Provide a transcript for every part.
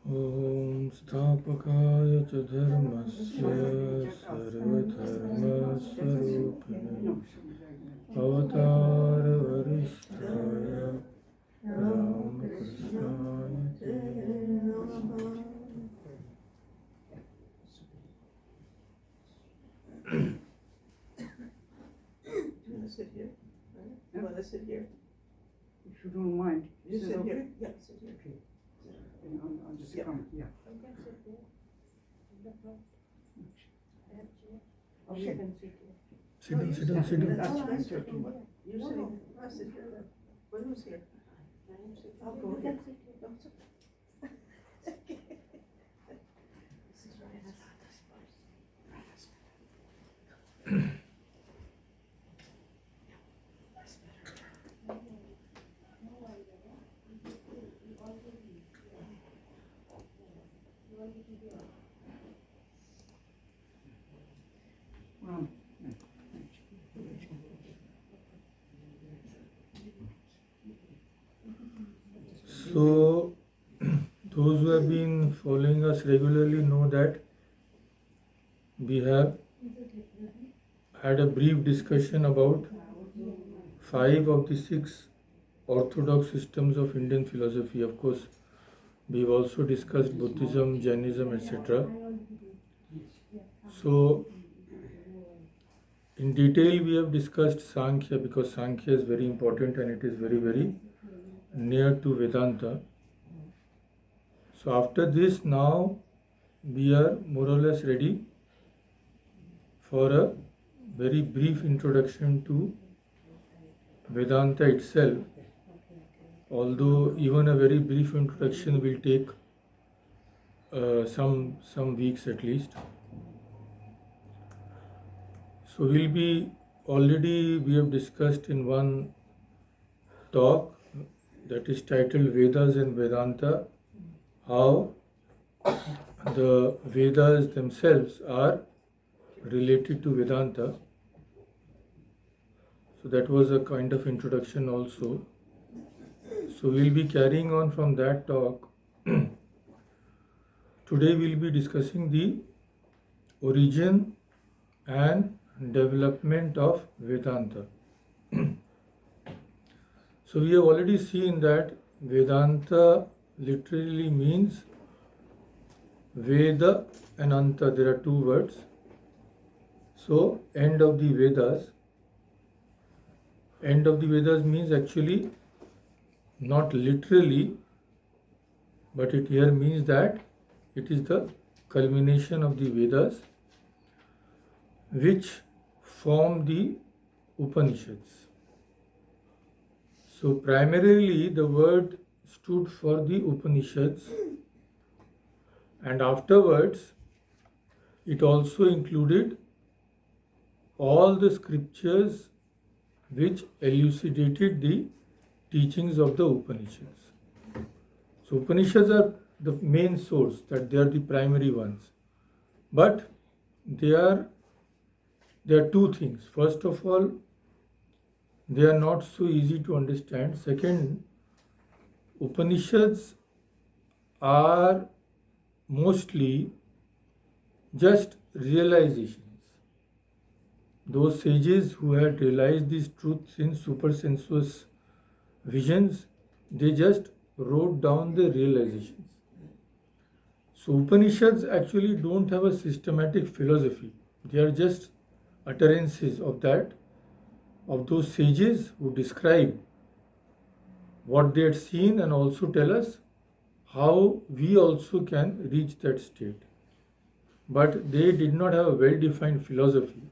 Om Stapakaya cha dharmasya sarvadharmasvarupine Avatara Varishtaya Ramakrishnaya te Namaha. Do you want to sit here? You want to sit here? If you don't mind. You sit here? Yeah, sit here. Okay. I'll just Yeah. come, yeah. Okay, sit here. Okay. You can sit here. Sit down, sit down, sit down. That's No, fine. I'm sitting here. You sit here. I sit here then. Well, who's here? I'll go here. No, it's okay. It's okay. This is right. Well, So, those who have been following us regularly know that we have had a brief discussion about 5 of the 6 orthodox systems of Indian philosophy. Of course, we've also discussed Buddhism, Jainism, etc. So, in detail, we have discussed Sankhya because Sankhya is very important and it is very, very near to Vedanta. So, after this, now we are more or less ready for a very brief introduction to Vedanta itself. Although even a very brief introduction will take some weeks at least. So we have discussed in one talk that is titled Vedas and Vedanta, how the Vedas themselves are related to Vedanta. So that was a kind of introduction also. So we'll be carrying on from that talk. Today we'll be discussing the origin and development of Vedanta. So we have already seen that Vedanta literally means Veda and Anta. There are 2 words. So end of the Vedas. End of the Vedas means actually not literally, but it here means that it is the culmination of the Vedas which form the Upanishads. So primarily the word stood for the Upanishads, and afterwards it also included all the scriptures which elucidated the teachings of the Upanishads. So Upanishads are the main source, that they are the primary ones. But there are 2 things. First of all, they are not so easy to understand. Second, Upanishads are mostly just realizations. Those sages who had realized these truths in supersensuous visions, they just wrote down the realizations. So Upanishads actually don't have a systematic philosophy. They are just utterances of those sages who describe what they had seen and also tell us how we also can reach that state. But they did not have a well-defined philosophy.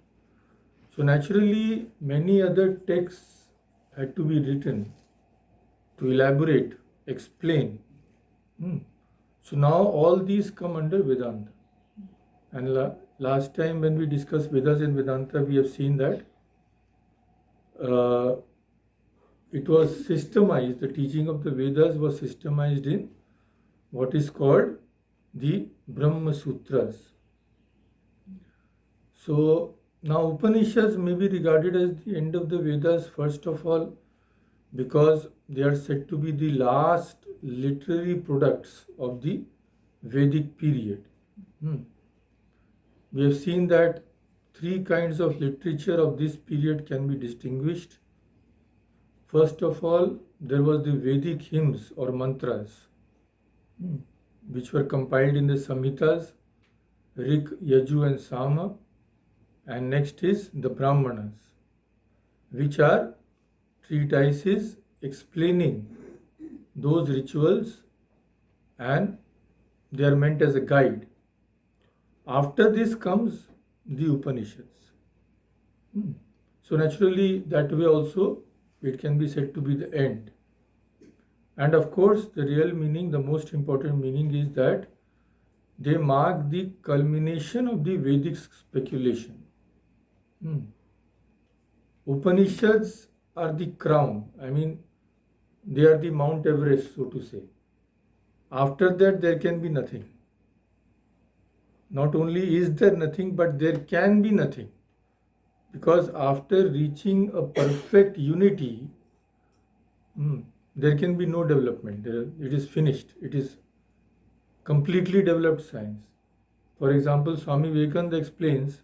So naturally, many other texts had to be written to elaborate, explain. So now all these come under Vedanta. And last time when we discussed Vedas and Vedanta, we have seen that it was systemized, the teaching of the Vedas was systemized in what is called the Brahma Sutras. So now Upanishads may be regarded as the end of the Vedas, first of all, because they are said to be the last literary products of the Vedic period. We have seen that three kinds of literature of this period can be distinguished. First of all, there was the Vedic hymns or mantras, which were compiled in the Samhitas, Rig, Yaju and Sama, and next is the Brahmanas, which are treatises explaining those rituals, and they are meant as a guide. After this comes the Upanishads. So naturally, that way also it can be said to be the end. And of course, the real meaning, the most important meaning is that they mark the culmination of the Vedic speculation. Upanishads are the crown. I mean, they are the Mount Everest, so to say. After that, there can be nothing. Not only is there nothing, but there can be nothing. Because after reaching a perfect unity, there can be no development. It is finished. It is completely developed science. For example, Swami Vivekananda explains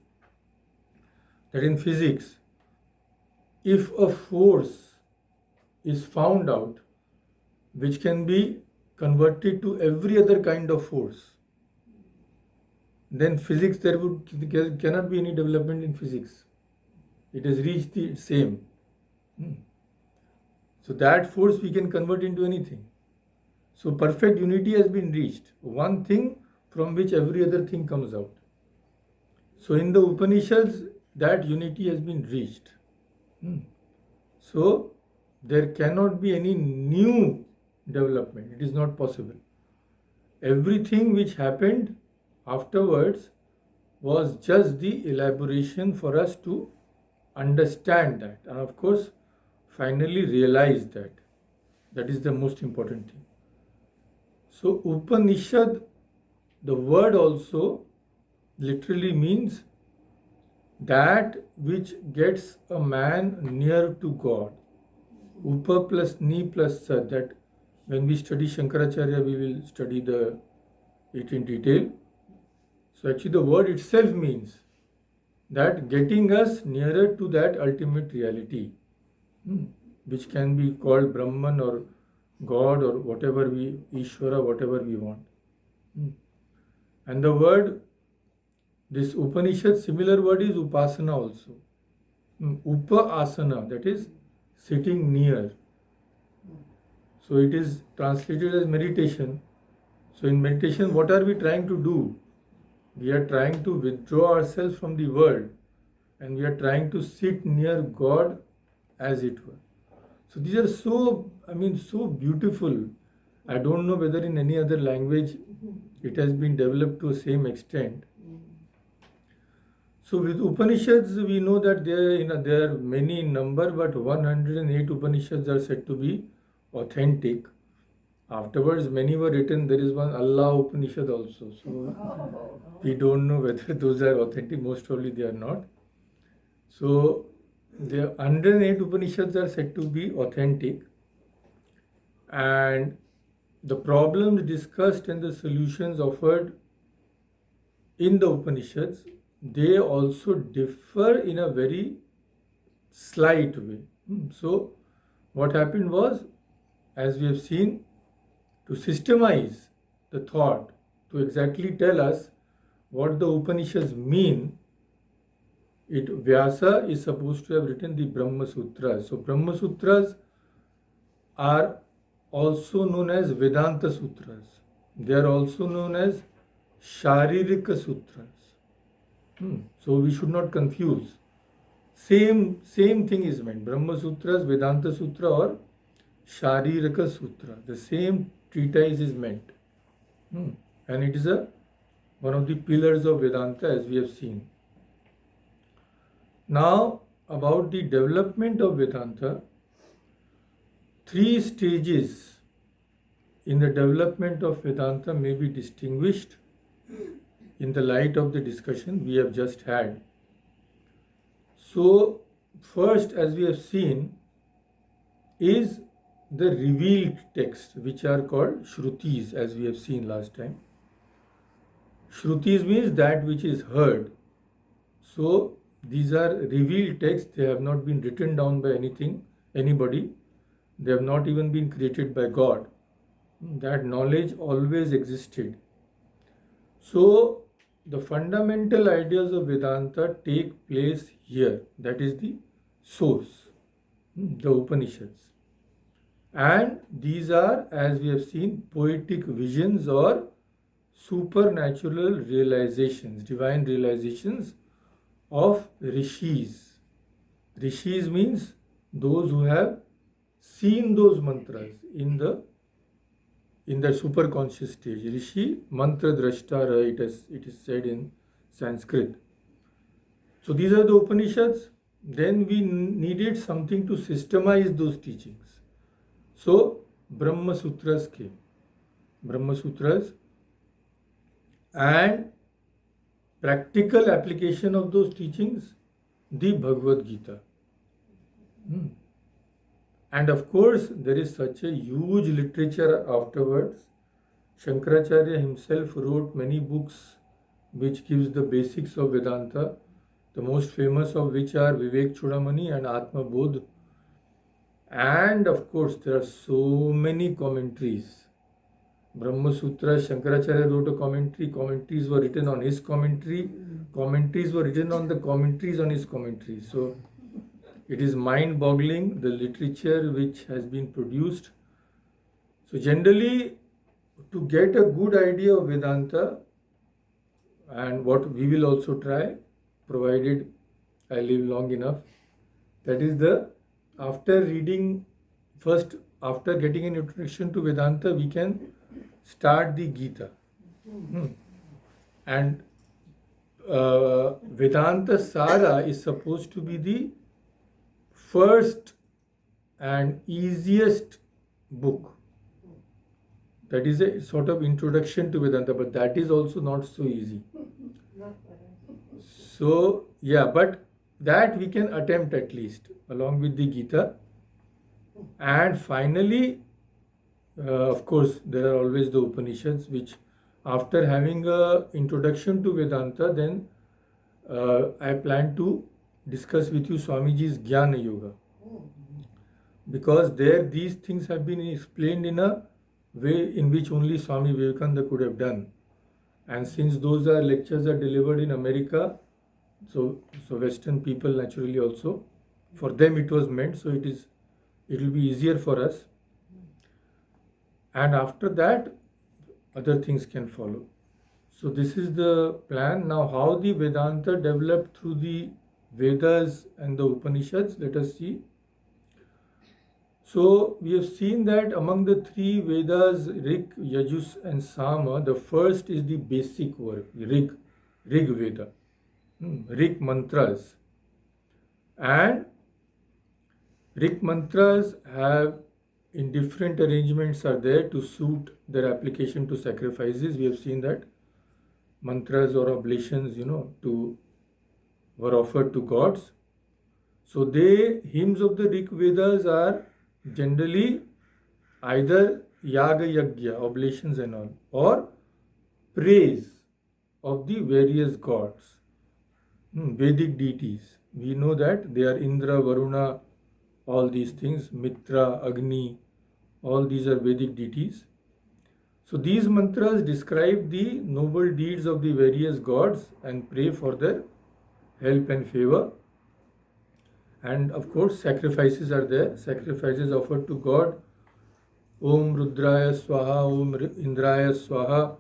that in physics, if a force is found out which can be converted to every other kind of force, then physics, there cannot be any development in physics. It has reached the same. So that force we can convert into anything. So perfect unity has been reached. One thing from which every other thing comes out. So in the Upanishads, that unity has been reached. So there cannot be any new development. It is not possible. Everything which happened afterwards was just the elaboration for us to understand that, and of course finally realize that. That is the most important thing. So Upanishad, the word also literally means that which gets a man near to God. Upa plus ni plus sa, that when we study Shankaracharya, we will study it in detail. So actually the word itself means that getting us nearer to that ultimate reality, which can be called Brahman or God or whatever Ishvara, whatever we want. And the word, this Upanishad, similar word is Upasana also. Upa-asana, that is sitting near. So it is translated as meditation. So in meditation, what are we trying to do? We are trying to withdraw ourselves from the world and we are trying to sit near God as it were. So these are so beautiful. I don't know whether in any other language it has been developed to the same extent. So with Upanishads, we know that there are many in number, but 108 Upanishads are said to be authentic. Afterwards, many were written. There is one Allah Upanishad also. So we don't know whether those are authentic. Most probably they are not. So the 108 Upanishads are said to be authentic. And the problems discussed and the solutions offered in the Upanishads, they also differ in a very slight way. So what happened was, as we have seen, to systemize the thought, to exactly tell us what the Upanishads mean, Vyasa is supposed to have written the Brahma Sutras. So Brahma Sutras are also known as Vedanta Sutras. They are also known as Sharirika Sutras. So we should not confuse. Same thing is meant. Brahma Sutras, Vedanta Sutra or Sharirika Sutra. The same treatise is meant. And it is one of the pillars of Vedanta, as we have seen. Now, about the development of Vedanta, 3 stages in the development of Vedanta may be distinguished in the light of the discussion we have just had. So, first, as we have seen, is the revealed text, which are called Shrutis, as we have seen last time. Shrutis means that which is heard. So these are revealed texts. They have not been written down by anybody. They have not even been created by God. That knowledge always existed. So the fundamental ideas of Vedanta take place here. That is the source, the Upanishads. And these are, as we have seen, poetic visions or supernatural realizations, divine realizations of rishis. Rishis means those who have seen those mantras in the superconscious stage. Rishi mantra drashtara, it is said in Sanskrit. So these are the Upanishads. Then we needed something to systemize those teachings. So Brahma Sutras came. Brahma Sutras and practical application of those teachings, the Bhagavad Gita. And of course, there is such a huge literature afterwards. Shankaracharya himself wrote many books which gives the basics of Vedanta, the most famous of which are Vivek Chudamani and Atma Bodh. And of course, there are so many commentaries. Brahma Sutra, Shankaracharya wrote a commentary, commentaries were written on his commentary, commentaries were written on the commentaries on his commentary. So it is mind-boggling, the literature which has been produced. So generally, to get a good idea of Vedanta, and what we will also try, provided I live long enough, that is after reading, first after getting an introduction to Vedanta, we can start the Gita. And Vedanta Sara is supposed to be the first and easiest book. That is a sort of introduction to Vedanta, but that is also not so easy. So, yeah, but that we can attempt at least along with the Gita. And finally, of course, there are always the Upanishads, which after having an introduction to Vedanta, then I plan to discuss with you Swamiji's Jnana Yoga. Because there these things have been explained in a way in which only Swami Vivekananda could have done. And since those lectures are delivered in America, so Western people naturally also, for them it was meant, so it will be easier for us. And after that, other things can follow. So this is the plan. Now, how the Vedanta developed through the Vedas and the Upanishads, let us see. So we have seen that among the three Vedas, Rig, Yajus and Sama, the first is the basic work, Rig Veda, Rig mantras. And Rig mantras have in different arrangements are there to suit their application to sacrifices. We have seen that mantras or oblations, were offered to gods. So hymns of the Rig Vedas are generally either yaga yagya, oblations and all, or praise of the various gods, Vedic deities. We know that they are Indra, Varuna, all these things, Mitra, Agni, all these are Vedic deities. So these mantras describe the noble deeds of the various gods and pray for their help and favor. And of course, sacrifices are there. Sacrifices offered to God. Om Rudraya Swaha, Om Indraya Swaha.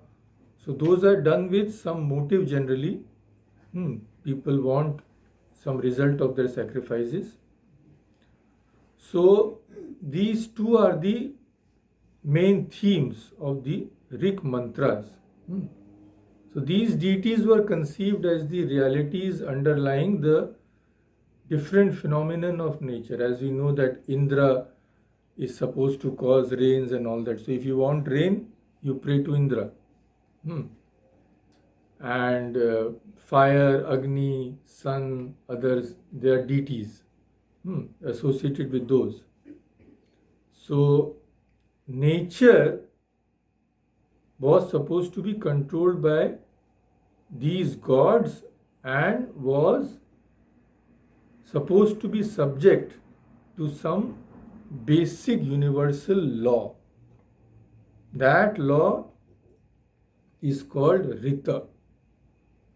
So those are done with some motive generally. People want some result of their sacrifices. So these two are the main themes of the Rig mantras. So these deities were conceived as the realities underlying the different phenomenon of nature. As we know that Indra is supposed to cause rains and all that. So if you want rain, you pray to Indra. And fire, Agni, sun, others, they are deities associated with those. So nature was supposed to be controlled by these gods and was supposed to be subject to some basic universal law. That law is called Rita.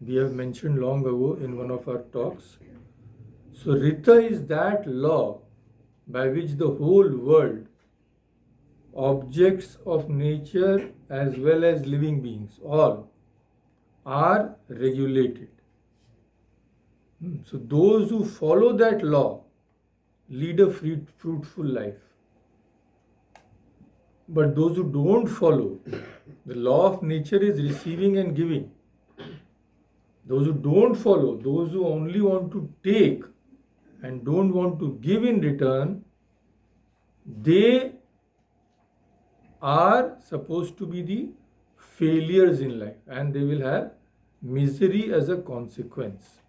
We have mentioned long ago in one of our talks. So Rita is that law by which the whole world, objects of nature as well as living beings, all are regulated. So those who follow that law lead a fruitful life. But those who don't follow, the law of nature is receiving and giving. Those who don't follow, those who only want to take and don't want to give in return, they are supposed to be the failures in life and they will have misery as a consequence.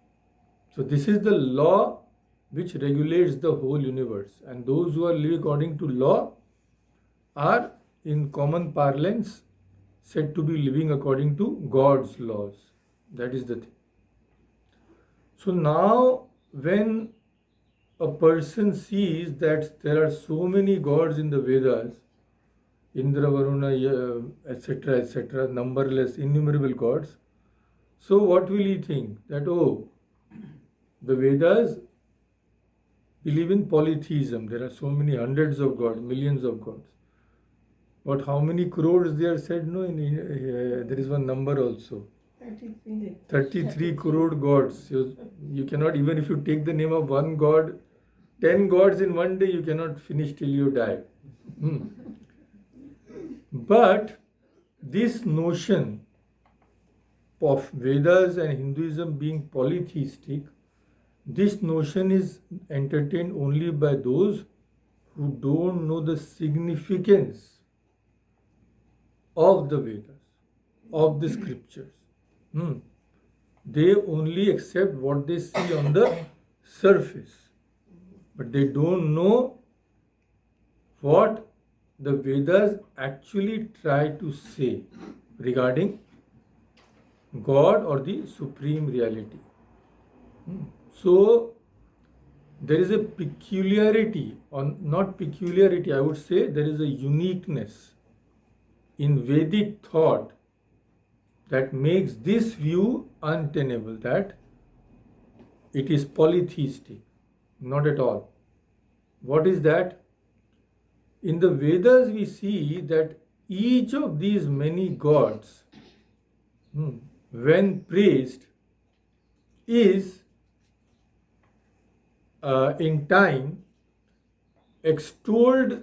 So this is the law which regulates the whole universe, and those who are living according to law are in common parlance said to be living according to God's laws. That is the thing. So now when a person sees that there are so many gods in the Vedas, Indra, Varuna, etc., numberless, innumerable gods, so what will he think? That, oh, the Vedas believe in polytheism. There are so many hundreds of gods, millions of gods. But how many crores they are said? No, there is one number also. 33 crore gods. You cannot, even if you take the name of one god, 10 gods in one day, you cannot finish till you die. But this notion of Vedas and Hinduism being polytheistic, this notion is entertained only by those who don't know the significance of the Vedas, of the scriptures. They only accept what they see on the surface, but they don't know what the Vedas actually try to say regarding God or the supreme reality. So there is a peculiarity, or not peculiarity, I would say there is a uniqueness in Vedic thought that makes this view untenable, that it is polytheistic. Not at all. What is that? In the Vedas we see that each of these many gods, when praised, is in time extolled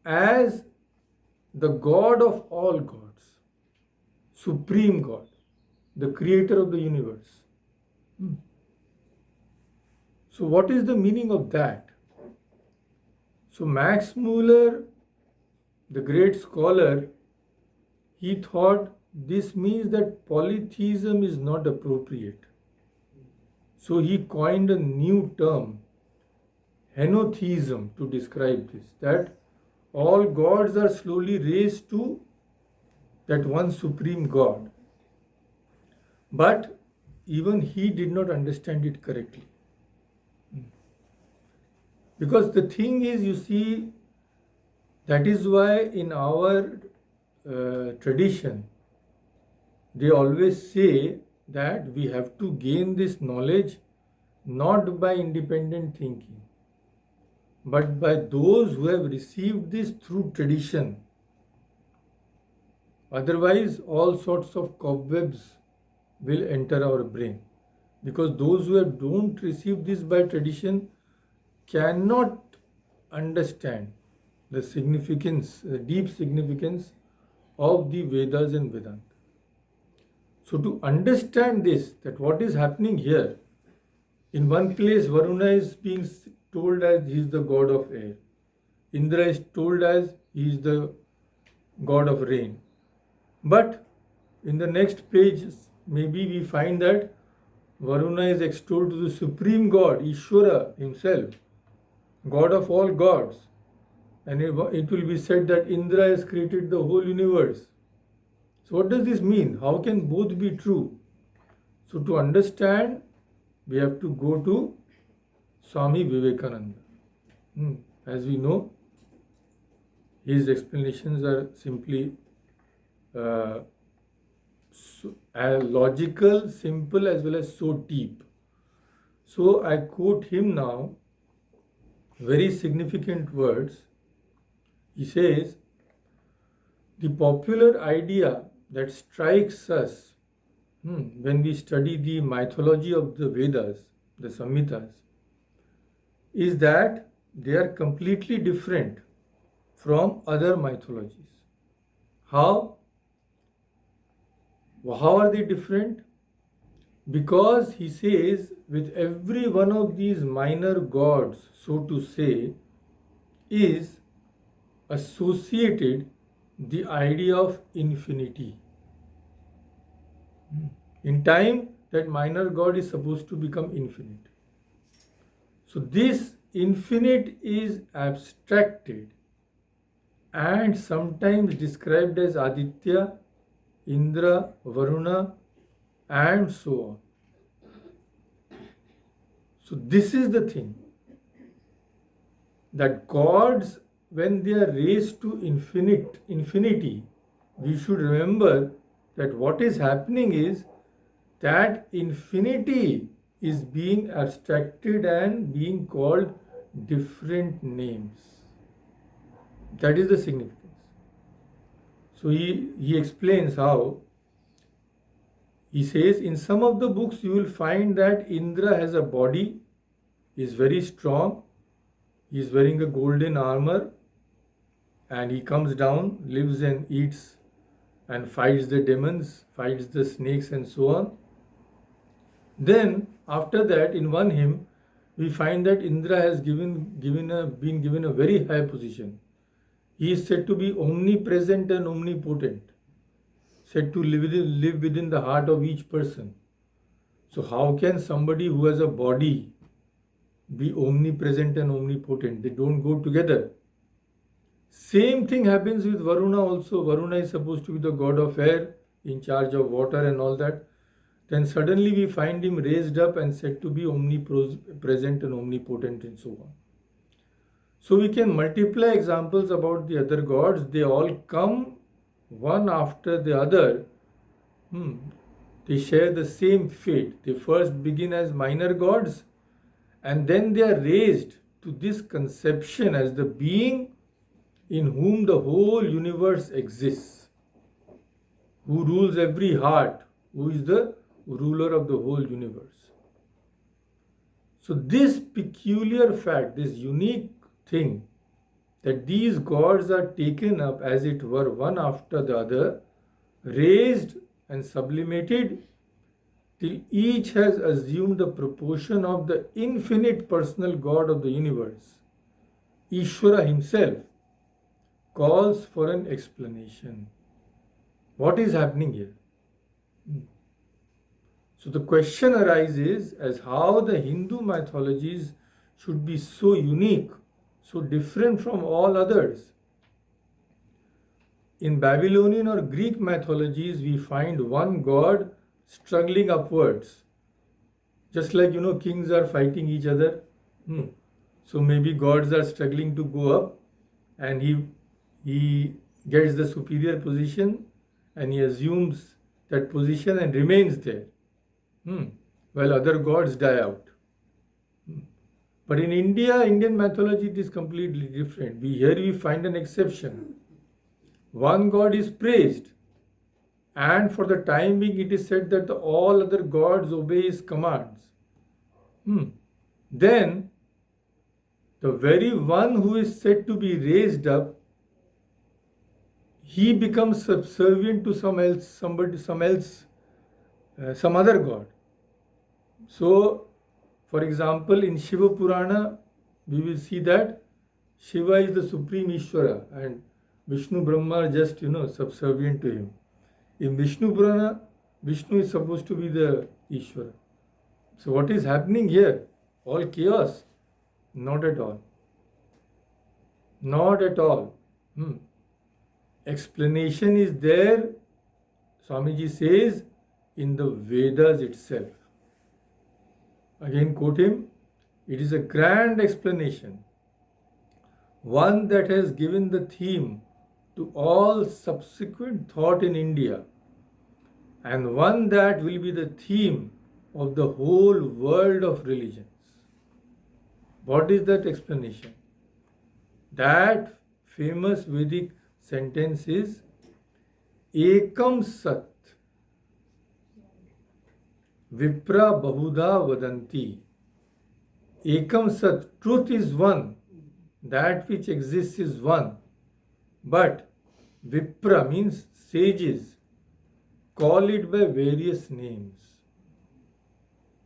as the God of all gods, Supreme God, the creator of the universe. So what is the meaning of that? So Max Muller, the great scholar, he thought this means that polytheism is not appropriate. So he coined a new term, henotheism, to describe this, that all gods are slowly raised to that one supreme God. But even he did not understand it correctly. Because the thing is, you see, that is why in our tradition, they always say that we have to gain this knowledge not by independent thinking, but by those who have received this through tradition. Otherwise, all sorts of cobwebs will enter our brain. Because those who don't receive this by tradition cannot understand the significance, the deep significance of the Vedas and Vedanta. So to understand this, that what is happening here, in one place Varuna is being told as he is the god of air. Indra is told as he is the god of rain. But in the next page, maybe we find that Varuna is extolled to the supreme god, Ishvara himself, God of all gods. And it will be said that Indra has created the whole universe. So what does this mean? How can both be true? So to understand, we have to go to Swami Vivekananda. As we know, his explanations are simply logical, simple, as well as so deep. So I quote him now, very significant words. He says, the popular idea that strikes us when we study the mythology of the Vedas, the Samhitas, is that they are completely different from other mythologies. How? How are they different? Because he says, with every one of these minor gods, so to say, is associated the idea of infinity. In time, that minor god is supposed to become infinite. So this infinite is abstracted and sometimes described as Aditya, Indra, Varuna, and so on. So this is the thing, that gods, when they are raised to infinity, we should remember that what is happening is that infinity is being abstracted and being called different names. That is the significance. So he explains how. He says, in some of the books you will find that Indra has a body, is very strong, he is wearing a golden armor, and he comes down, lives and eats and fights the demons, fights the snakes and so on. Then after that, in one hymn, we find that Indra has been given a very high position. He is said to be omnipresent and omnipotent, said to live within the heart of each person. So how can somebody who has a body be omnipresent and omnipotent? They don't go together. Same thing happens with Varuna also. Varuna is supposed to be the god of air, in charge of water and all that. Then suddenly we find him raised up and said to be omnipresent and omnipotent and so on. So we can multiply examples about the other gods. They all come one after the other. They share the same fate. They first begin as minor gods and then they are raised to this conception as the being in whom the whole universe exists, who rules every heart, who is the ruler of the whole universe. So this peculiar fact, this unique thing, that these gods are taken up as it were one after the other, raised and sublimated till each has assumed the proportion of the infinite personal God of the universe, Ishvara himself, calls for an explanation. What is happening here? So the question arises as how the Hindu mythologies should be so unique, so different from all others. In Babylonian or Greek mythologies, we find one god struggling upwards. Just like, kings are fighting each other. So maybe gods are struggling to go up and he gets the superior position and he assumes that position and remains there. While other gods die out. But in Indian mythology, it is completely different. Here we find an exception. One god is praised, and for the time being, it is said that all other gods obey his commands. Then, the very one who is said to be raised up, he becomes subservient to some other god. So, for example, in Shiva Purana, we will see that Shiva is the supreme Ishvara and Vishnu Brahma are just, subservient to him. In Vishnu Purana, Vishnu is supposed to be the Ishvara. So what is happening here? All chaos? Not at all. Not at all. Explanation is there. Swamiji says, in the Vedas itself. Again, quote him, it is a grand explanation, one that has given the theme to all subsequent thought in India, and one that will be the theme of the whole world of religions. What is that explanation? That famous Vedic sentence is Ekam Sat Vipra Bahuda Vadanti. Ekam Sat, truth is one, that which exists is one. But Vipra means sages call it by various names.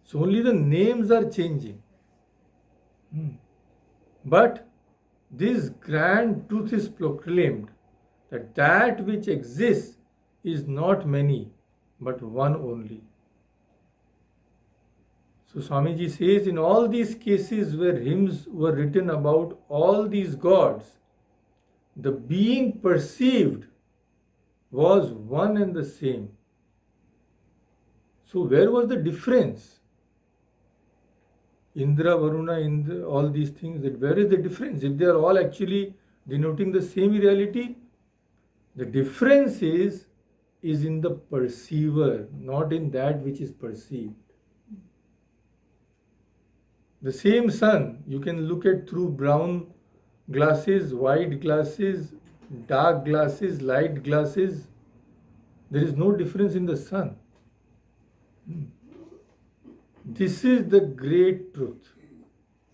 So only the names are changing. But this grand truth is proclaimed that that which exists is not many, but one only. So Swamiji says, in all these cases where hymns were written about all these gods, the being perceived was one and the same. So where was the difference? Indra, Varuna, Indra, all these things, where is the difference? If they are all actually denoting the same reality, the difference is in the perceiver, not in that which is perceived. The same sun, you can look at through brown glasses, white glasses, dark glasses, light glasses. There is no difference in the sun. This is the great truth.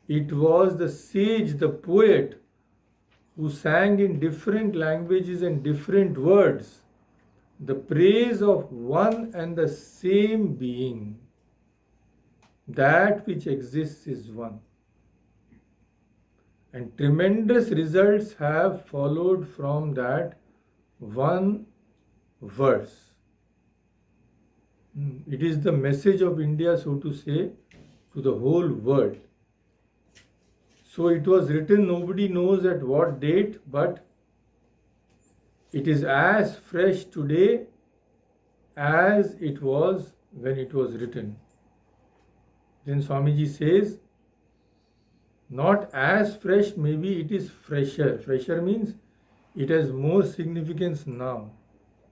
It was the sage, the poet, who sang in different languages and different words the praise of one and the same being. That which exists is one. And tremendous results have followed from that one verse. It is the message of India, so to say, to the whole world. So it was written, nobody knows at what date, but it is as fresh today as it was when it was written. Then Swamiji says, not as fresh, maybe it is fresher. Fresher means it has more significance now.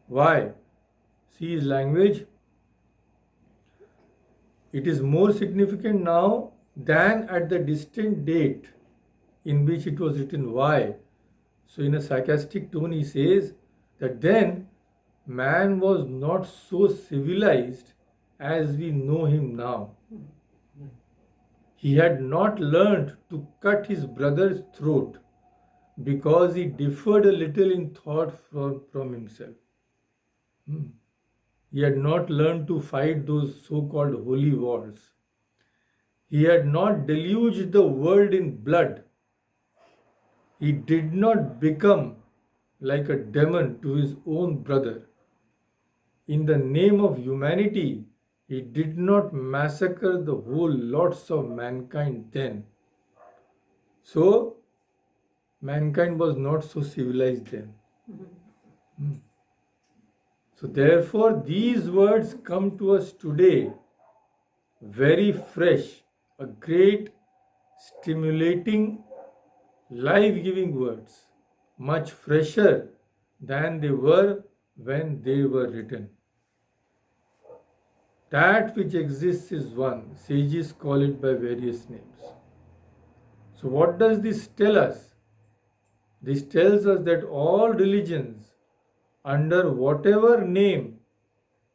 Why? See his language. It is more significant now than at the distant date in which it was written. Why? So in a sarcastic tone he says that then man was not so civilized as we know him now. He had not learned to cut his brother's throat because he differed a little in thought from himself. He had not learned to fight those so-called holy wars. He had not deluged the world in blood. He did not become like a demon to his own brother. In the name of humanity, he did not massacre the whole lots of mankind then. So, mankind was not so civilized then. So therefore, these words come to us today very fresh, a great, stimulating, life-giving words, much fresher than they were when they were written. That which exists is one. Sages call it by various names. So what does this tell us? This tells us that all religions, under whatever name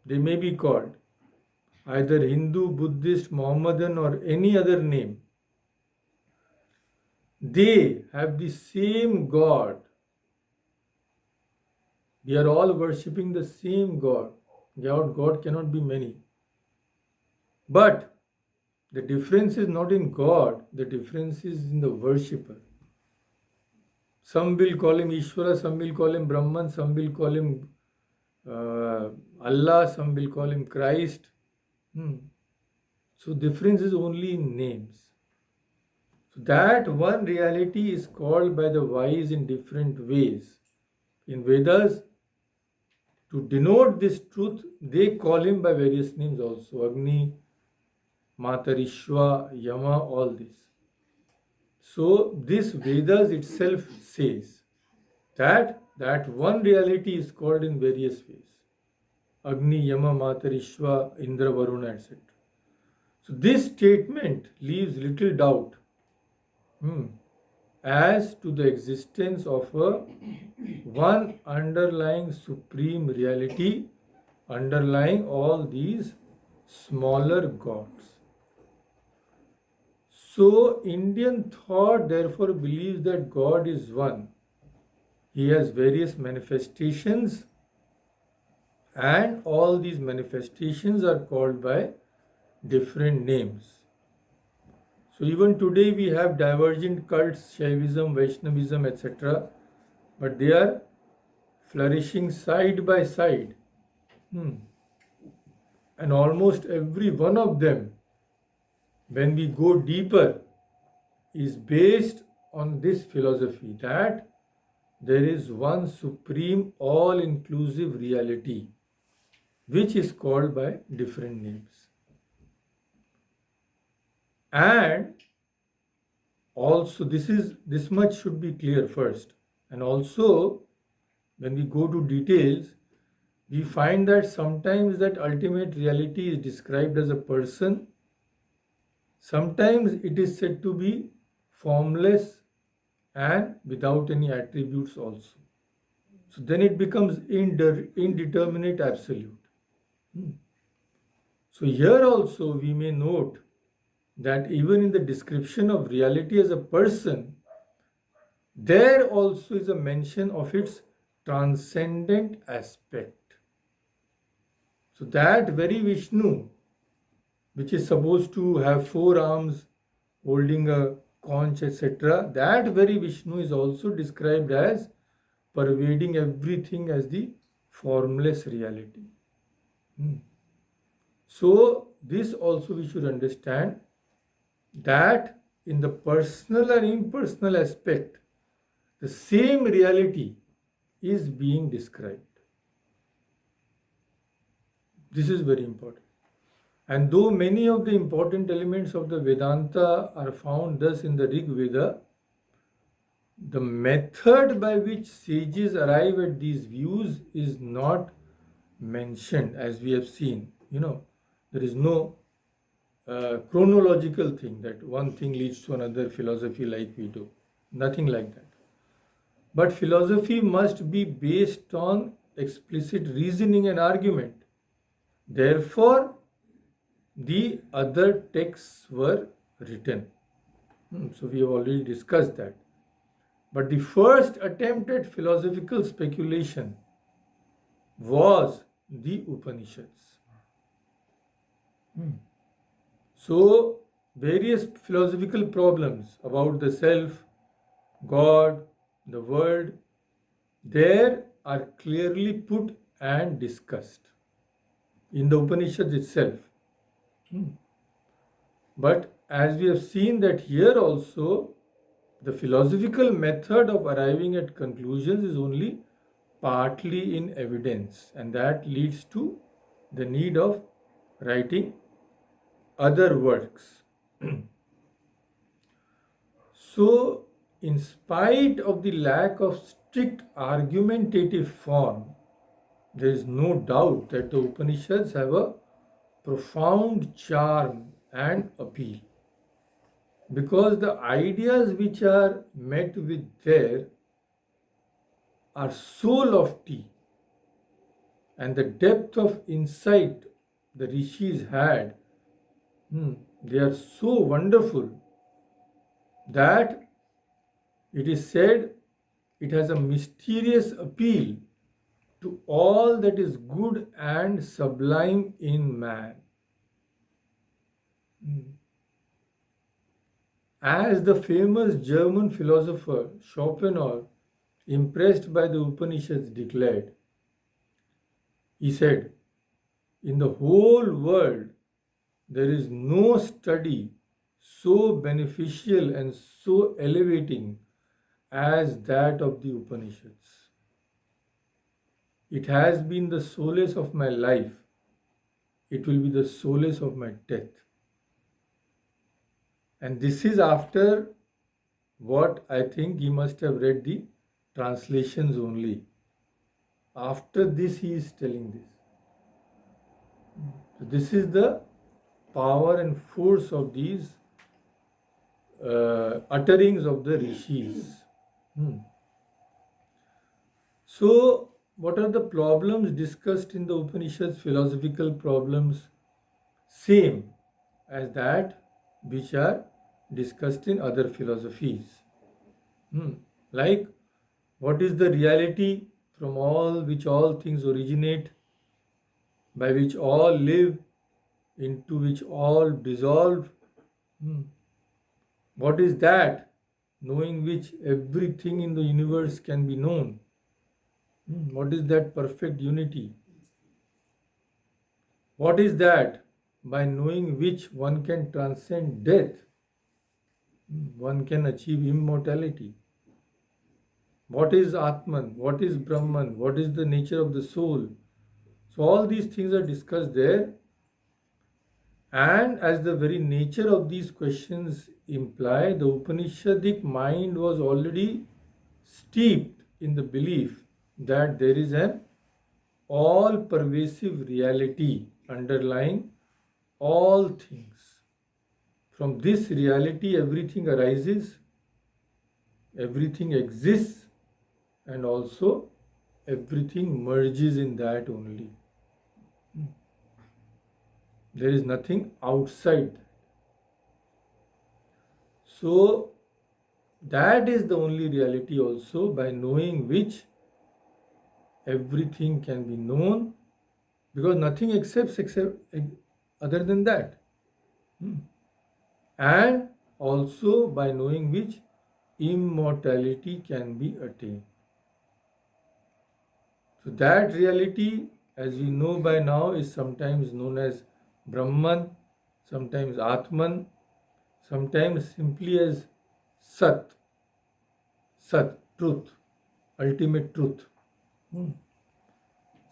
they may be called, either Hindu, Buddhist, Mohammedan or any other name, they have the same God. We are all worshipping the same God. God cannot be many. But the difference is not in God, the difference is in the worshipper. Some will call him Ishvara, some will call him Brahman, some will call him Allah, some will call him Christ. So difference is only in names. So that one reality is called by the wise in different ways. In Vedas, to denote this truth, they call him by various names also. Agni, Matarishwa, Yama, all this. So this Vedas itself says that one reality is called in various ways. Agni, Yama, Matarishwa, Indra, Varuna, etc. So this statement leaves little doubt as to the existence of one underlying supreme reality underlying all these smaller gods. So Indian thought therefore believes that God is one. He has various manifestations, and all these manifestations are called by different names. So even today we have divergent cults, Shaivism, Vaishnavism, etc. But they are flourishing side by side. And almost every one of them, when we go deeper, is based on this philosophy that there is one supreme, all-inclusive reality, which is called by different names. And also this much should be clear first. And also, when we go to details, we find that sometimes that ultimate reality is described as a person. Sometimes it is said to be formless and without any attributes also. So then it becomes indeterminate absolute. So here also we may note that even in the description of reality as a person, there also is a mention of its transcendent aspect. So that very Vishnu, which is supposed to have 4 arms, holding a conch, etc., that very Vishnu is also described as pervading everything as the formless reality. So this also we should understand, that in the personal and impersonal aspect, the same reality is being described. This is very important. And though many of the important elements of the Vedanta are found thus in the Rig Veda, the method by which sages arrive at these views is not mentioned, as we have seen. There is no chronological thing that one thing leads to another philosophy like we do. Nothing like that. But philosophy must be based on explicit reasoning and argument. Therefore, the other texts were written. So we have already discussed that. But the first attempt at philosophical speculation was the Upanishads. So various philosophical problems about the self, God, the world, there are clearly put and discussed in the Upanishads itself. But as we have seen that here also, the philosophical method of arriving at conclusions is only partly in evidence, and that leads to the need of writing other works. So, in spite of the lack of strict argumentative form, there is no doubt that the Upanishads have a profound charm and appeal, because the ideas which are met with there are so lofty, and the depth of insight the rishis had, they are so wonderful that it is said it has a mysterious appeal to all that is good and sublime in man. As the famous German philosopher Schopenhauer, impressed by the Upanishads, declared, he said, "In the whole world, there is no study so beneficial and so elevating as that of the Upanishads." It has been the solace of my life. It will be the solace of my death. And this is after what I think he must have read the translations only. After this, he is telling this. So this is the power and force of these utterings of the rishis. So, what are the problems discussed in the Upanishads? Philosophical problems, same as that which are discussed in other philosophies. Like, what is the reality from all which all things originate, by which all live, into which all dissolve? What is that, knowing which everything in the universe can be known? What is that perfect unity? What is that, by knowing which one can transcend death? One can achieve immortality. What is Atman? What is Brahman? What is the nature of the soul? So all these things are discussed there. And as the very nature of these questions imply, the Upanishadic mind was already steeped in the belief that there is an all-pervasive reality underlying all things. From this reality, everything arises, everything exists, and also everything merges in that only. There is nothing outside. So, that is the only reality also, by knowing which everything can be known, because nothing exists except other than that. And also by knowing which immortality can be attained. So that reality, as we know by now, is sometimes known as Brahman, sometimes Atman, sometimes simply as Sat, truth, ultimate truth.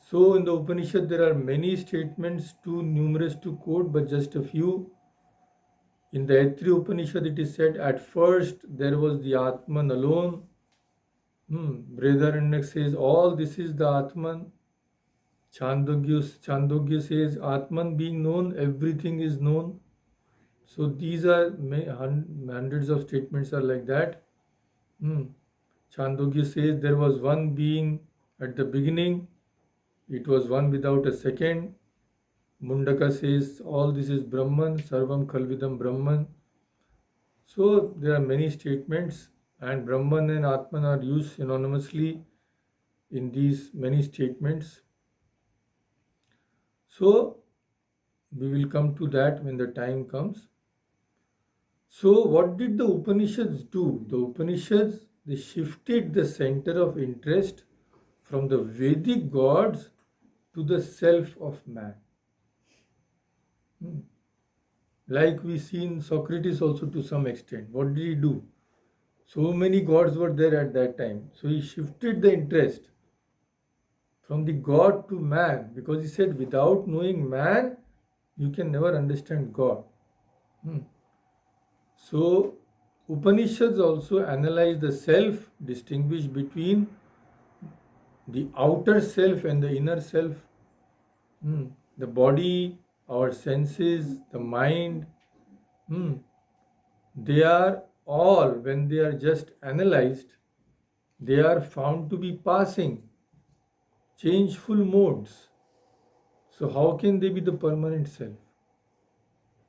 So in the Upanishad there are many statements, too numerous to quote, but just a few. In the Aitri Upanishad it is said, at first there was the Atman alone. Brihadaranyaka says, all this is the Atman. Chandogya says, Atman being known, everything is known. So these are hundreds of statements are like that. Chandogya says there was one being at the beginning. It was one without a second. Mundaka says all this is Brahman, Sarvam Khalvidam Brahman. So there are many statements, and Brahman and Atman are used synonymously in these many statements. So we will come to that when the time comes. So what did the Upanishads do? The Upanishads, they shifted the center of interest from the Vedic gods to the self of man. Like we see in Socrates also to some extent. What did he do? So many gods were there at that time. So he shifted the interest from the God to man, because he said without knowing man, you can never understand God. So Upanishads also analyze the self, distinguish between the outer self and the inner self. The body, our senses, the mind, they are all, when they are just analyzed, they are found to be passing, changeful modes. So how can they be the permanent self?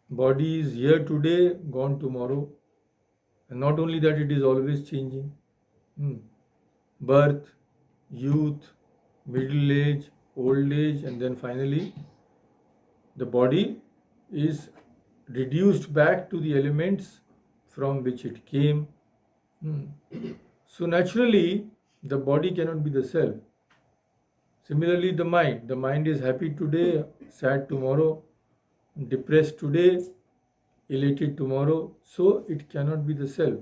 Body is here today, gone tomorrow. And not only that, it is always changing. Birth, youth, middle age, old age, and then finally the body is reduced back to the elements from which it came. So naturally, the body cannot be the self. Similarly, the mind is happy today, sad tomorrow, depressed today, elated tomorrow. So it cannot be the self.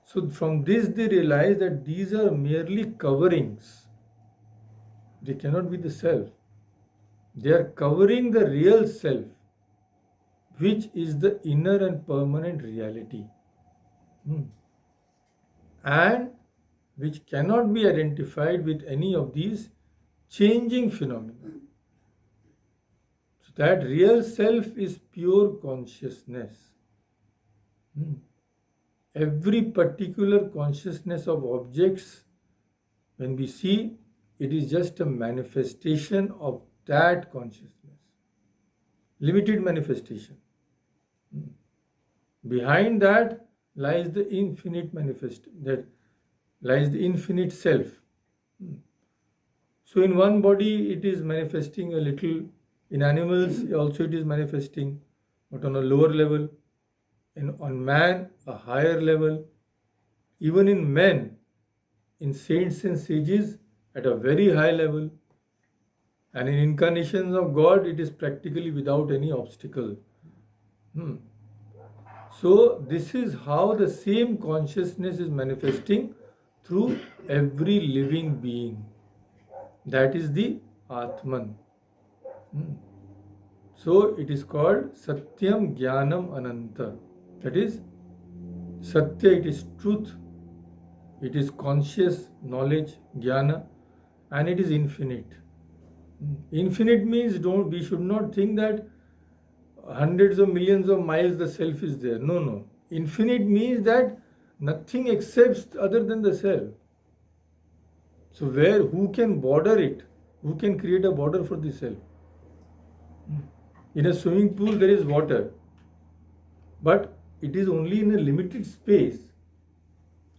So from this they realize that these are merely coverings. They cannot be the self. They are covering the real self, which is the inner and permanent reality. Hmm. And which cannot be identified with any of these changing phenomena. So that real self is pure consciousness. Hmm. Every particular consciousness of objects, when we see, it is just a manifestation of that consciousness, limited manifestation. Hmm. Behind that lies the infinite that lies the infinite self. Hmm. So in one body it is manifesting a little, in animals also it is manifesting, but on a lower level, on man a higher level, even in men, in saints and sages at a very high level, and in incarnations of God it is practically without any obstacle. Hmm. So this is how the same consciousness is manifesting through every living being. That is the Atman. Hmm. So it is called Satyam Jnanam Ananta. That is Satya, it is truth, it is conscious knowledge, Jnana, and it is infinite. Infinite means we should not think that hundreds of millions of miles the self is there. No, no. Infinite means that nothing exists other than the self. So who can border it? Who can create a border for the self? In a swimming pool there is water, but it is only in a limited space.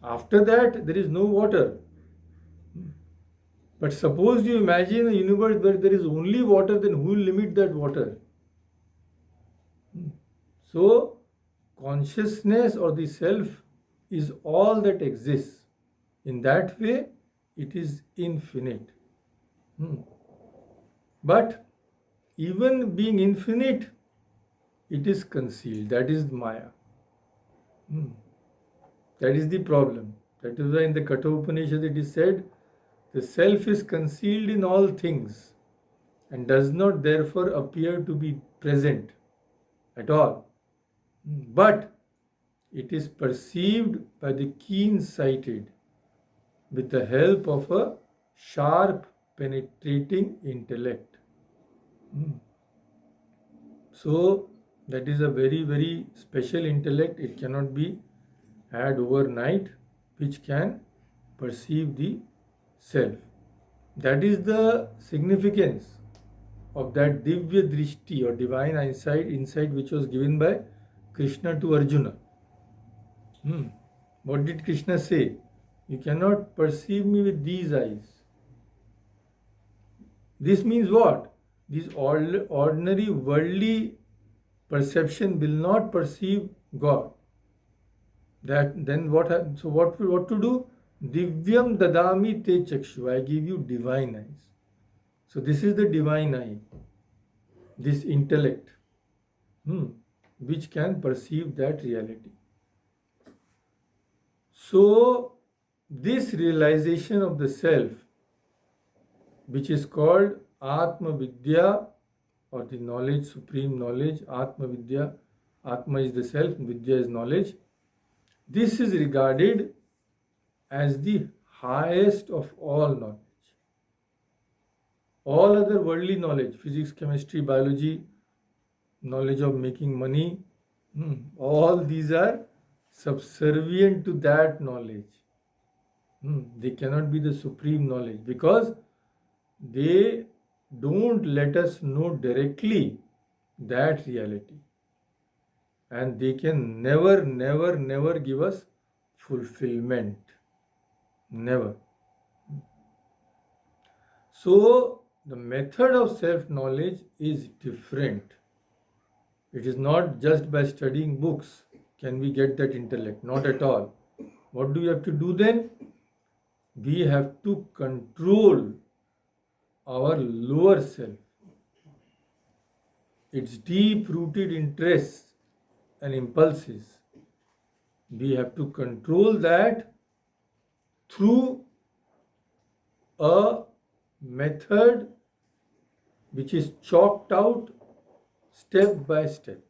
After that there is no water. But suppose you imagine a universe where there is only water, then who will limit that water? So consciousness or the self is all that exists. In that way, it is infinite. But even being infinite, it is concealed. That is Maya. That is the problem. That is why in the Katha Upanishad it is said, the self is concealed in all things and does not therefore appear to be present at all. But it is perceived by the keen-sighted with the help of a sharp, penetrating intellect. So that is a very, very special intellect. It cannot be had overnight, which can perceive the self. That is the significance of that Divya Drishti or divine insight which was given by Krishna to Arjuna. What did Krishna say? You cannot perceive me with these eyes. This means what? This ordinary worldly perception will not perceive God. Then what? So what to do? Divyam dadami te chakshu. I give you divine eyes. So this is the divine eye, this intellect, which can perceive that reality. So this realization of the self, which is called Atma Vidya or the knowledge, supreme knowledge, Atma Vidya, Atma is the self, Vidya is knowledge. This is regarded as the highest of all knowledge. All other worldly knowledge, physics, chemistry, biology, knowledge of making money, all these are subservient to that knowledge. They cannot be the supreme knowledge because they don't let us know directly that reality. And they can never give us fulfillment. Never. So the method of self-knowledge is different. It is not just by studying books can we get that intellect. Not at all. What do we have to do then? We have to control our lower self, its deep-rooted interests and impulses. We have to control that through a method which is chalked out step by step.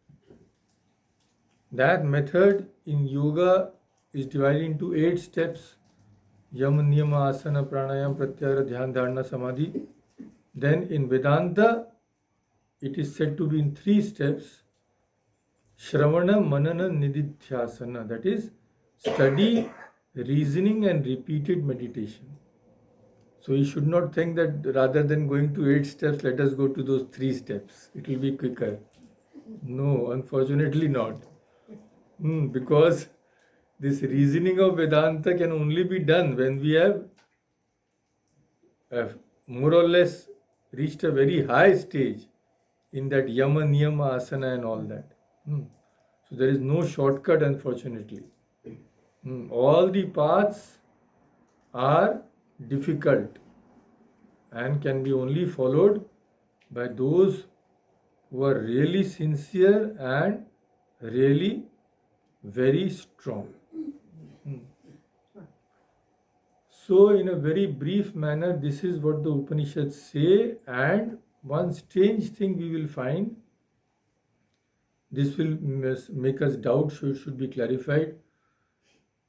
That method in yoga is divided into 8 steps: Yama, Niyama, Asana, Pranayam, Pratyahara, Dhyan, Dharana, Samadhi. Then in Vedanta, it is said to be in 3 steps: Shravana, Manana, Nididhyasana. That is study, reasoning, and repeated meditation. So you should not think that rather than going to 8 steps, let us go to those 3 steps. It will be quicker. No, unfortunately not. Because this reasoning of Vedanta can only be done when we have more or less reached a very high stage in that Yama, Niyama, Asana and all that. So there is no shortcut, unfortunately. All the paths are difficult and can be only followed by those who are really sincere and really very strong. So, in a very brief manner, this is what the Upanishads say, and one strange thing we will find, this will make us doubt, so it should be clarified.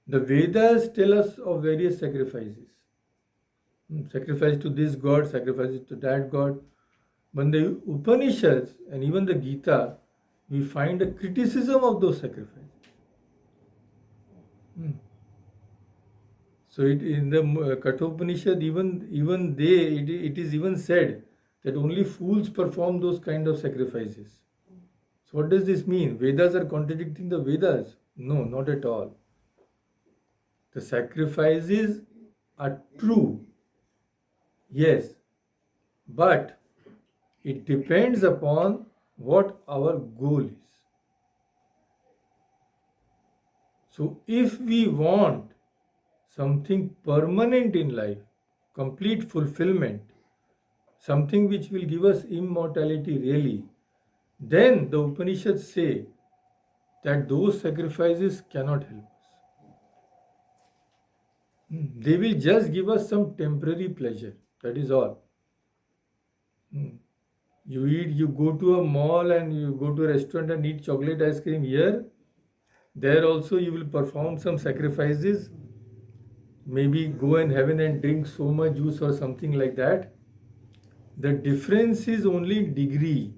The Vedas tell us of various sacrifices. Sacrifice to this god, sacrifices to that god. But the Upanishads and even the Gita, we find a criticism of those sacrifices. So in the Kathopanishad, even it is even said that only fools perform those kind of sacrifices. So what does this mean? Vedas are contradicting the Vedas? No, not at all. The sacrifices are true, yes, but it depends upon what our goal is. So if we want something permanent in life, complete fulfillment, something which will give us immortality really, then the Upanishads say that those sacrifices cannot help us. They will just give us some temporary pleasure, that is all. You go to a mall and you go to a restaurant and eat chocolate ice cream here, there also you will perform some sacrifices, maybe go in heaven and drink so much juice or something like that. The difference is only degree.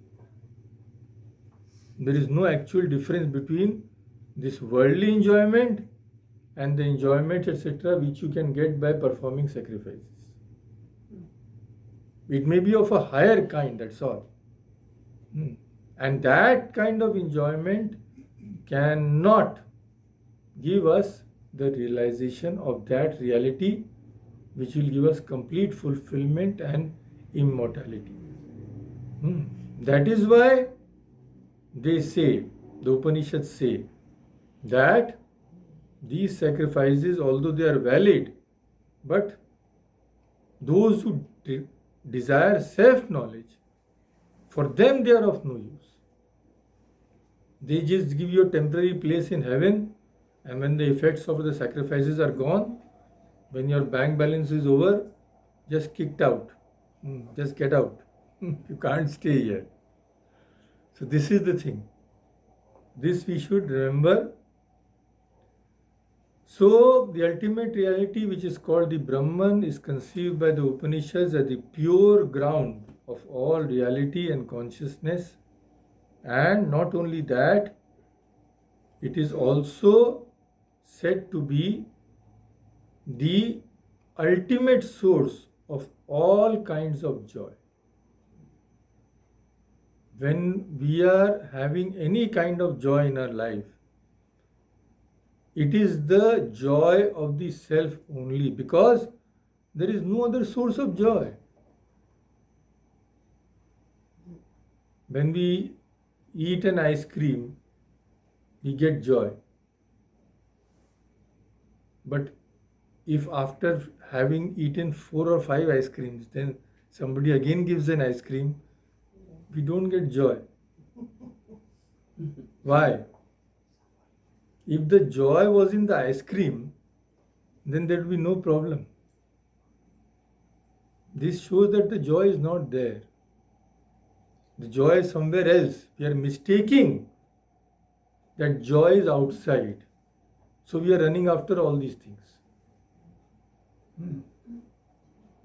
There is no actual difference between this worldly enjoyment and the enjoyment, etc., which you can get by performing sacrifices. It may be of a higher kind, that's all. And that kind of enjoyment cannot give us the realization of that reality which will give us complete fulfillment and immortality. That is why they say, the Upanishads say, that these sacrifices, although they are valid, but those who desire self-knowledge, for them they are of no use. They just give you a temporary place in heaven, and when the effects of the sacrifices are gone, when your bank balance is over, just kicked out. Just get out. You can't stay here. So this is the thing. This we should remember. So the ultimate reality, which is called the Brahman, is conceived by the Upanishads as the pure ground of all reality and consciousness. And not only that, it is also said to be the ultimate source of all kinds of joy. When we are having any kind of joy in our life, it is the joy of the self only, because there is no other source of joy. When we eat an ice cream, we get joy. But if after having eaten 4 or 5 ice creams, then somebody again gives an ice cream, we don't get joy. Why? If the joy was in the ice cream, then there would be no problem. This shows that the joy is not there. The joy is somewhere else. We are mistaking that joy is outside. So we are running after all these things.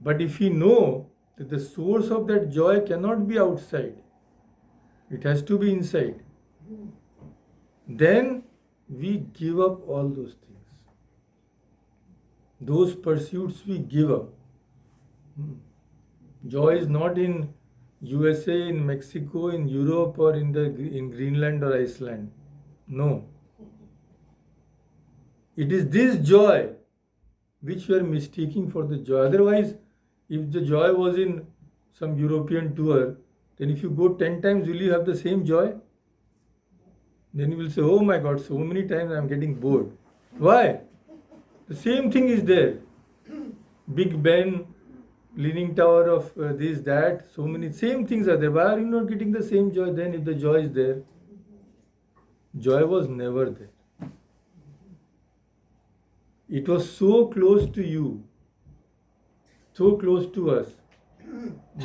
But if we know that the source of that joy cannot be outside, it has to be inside, then we give up all those things. Those pursuits we give up. Joy is not in USA, in Mexico, in Europe, or in Greenland or Iceland. No. It is this joy which we are mistaking for the joy. Otherwise, if the joy was in some European tour, then if you go 10 times, will you have the same joy? Then you will say, oh my God, so many times I am getting bored. Why? The same thing is there. Big Ben, Leaning Tower of this, that, so many, same things are there. Why are you not getting the same joy then if the joy is there? Joy was never there. It was so close to you, so close to us,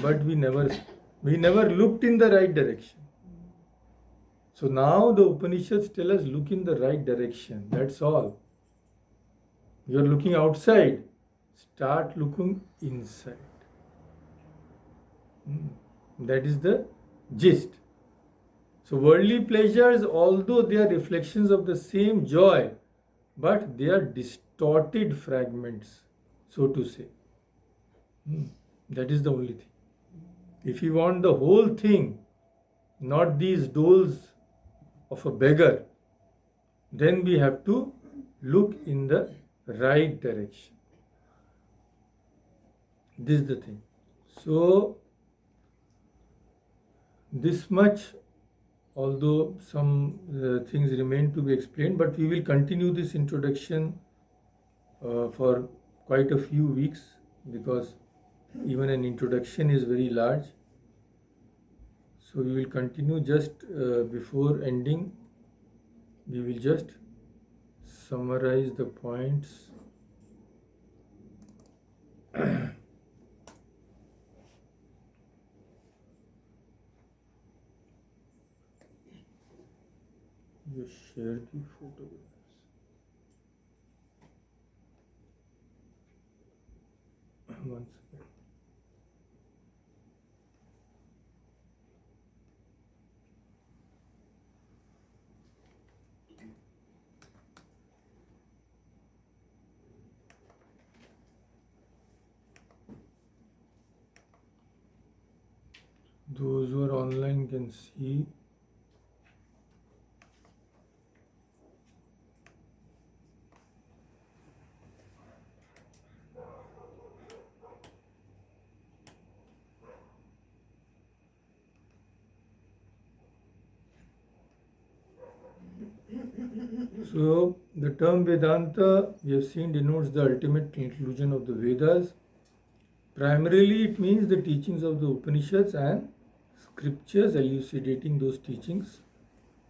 but we never looked in the right direction. So now the Upanishads tell us, look in the right direction. That's all. You are looking outside. Start looking inside. That is the gist. So worldly pleasures, although they are reflections of the same joy, but they are distorted fragments, so to say. That is the only thing. If you want the whole thing, not these doles of a beggar, then we have to look in the right direction. This is the thing. So, this much, although some things remain to be explained, but we will continue this introduction for quite a few weeks, because even an introduction is very large. So we will continue. Just before ending, we will just summarize the points. You share the photographs. One second. Those who are online can see. So, the term Vedanta, we have seen, denotes the ultimate conclusion of the Vedas. Primarily, it means the teachings of the Upanishads and scriptures elucidating those teachings,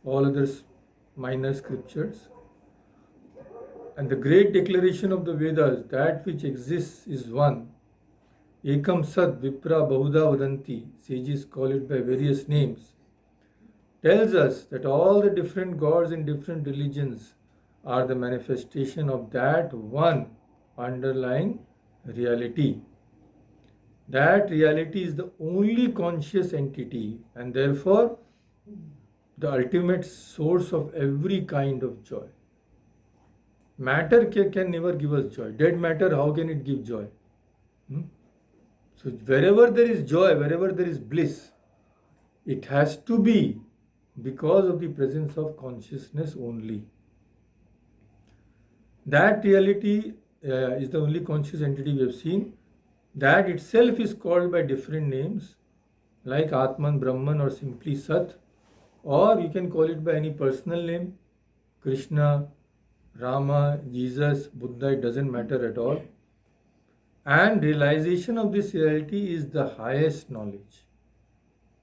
all other minor scriptures. And the great declaration of the Vedas, that which exists is one. Ekam Sat Vipra Bahuda Vadanti, sages call it by various names, tells us that all the different gods in different religions are the manifestation of that one underlying reality. That reality is the only conscious entity, and therefore the ultimate source of every kind of joy. Matter can never give us joy. Dead matter, how can it give joy? So wherever there is joy, wherever there is bliss, it has to be because of the presence of consciousness only. That reality is the only conscious entity we have seen. That itself is called by different names, like Atman, Brahman, or simply Sat, or you can call it by any personal name, Krishna, Rama, Jesus, Buddha, it doesn't matter at all. And realization of this reality is the highest knowledge.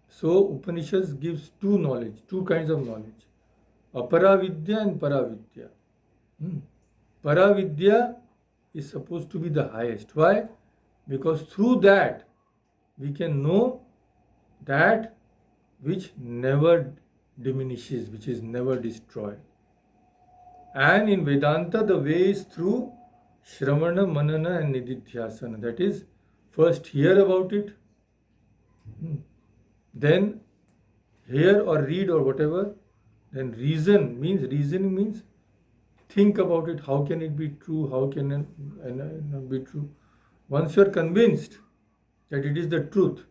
So Upanishads gives two kinds of knowledge, Aparavidya and Paravidya. Paravidya is supposed to be the highest. Why? Because through that we can know that which never diminishes, which is never destroyed. And in Vedanta, the way is through Shravana, Manana, and Nididhyasana. That is, first hear about it, then hear or read or whatever, then reasoning means think about it. How can it be true? How can it not be true? Once you are convinced that it is the truth,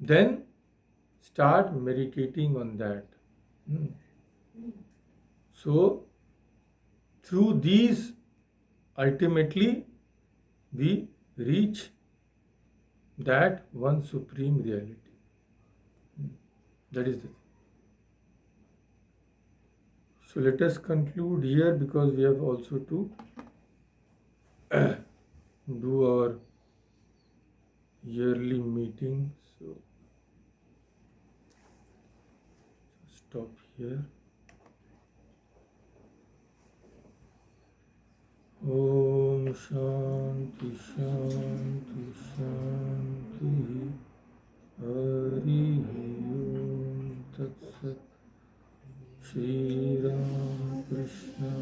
then start meditating on that. So, through these, ultimately, we reach that one supreme reality. That is the thing. So, let us conclude here because we have also to do our yearly meeting. So, stop here. Om Shanti Shanti Shanti Hari Om Tat Sat Shri Ram Krishna